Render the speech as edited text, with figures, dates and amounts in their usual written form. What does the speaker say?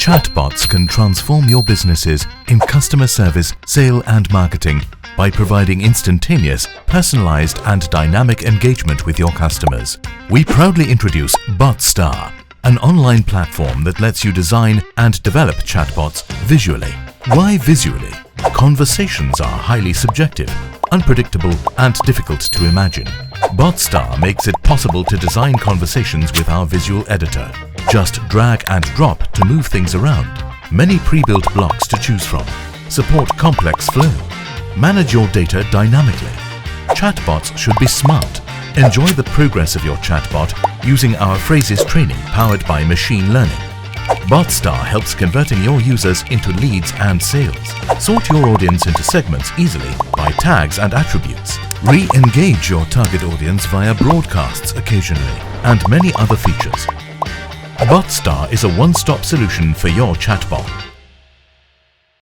Chatbots can transform your businesses in customer service, sale and marketing by providing instantaneous, personalized and dynamic engagement with your customers. We proudly introduce BotStar, an online platform that lets you design and develop chatbots visually. Why visually? Conversations are highly subjective, unpredictable and difficult to imagine. BotStar makes it possible to design conversations with our visual editor. Just drag and drop to move things around. Many pre-built blocks to choose from. Support complex flow. Manage your data dynamically. Chatbots should be smart. Enjoy the progress of your chatbot using our phrases training powered by machine learning. BotStar helps converting your users into leads and sales. Sort your audience into segments easily by tags and attributes. Re-engage your target audience via broadcasts occasionally, and many other features. BotStar is a one-stop solution for your chatbot.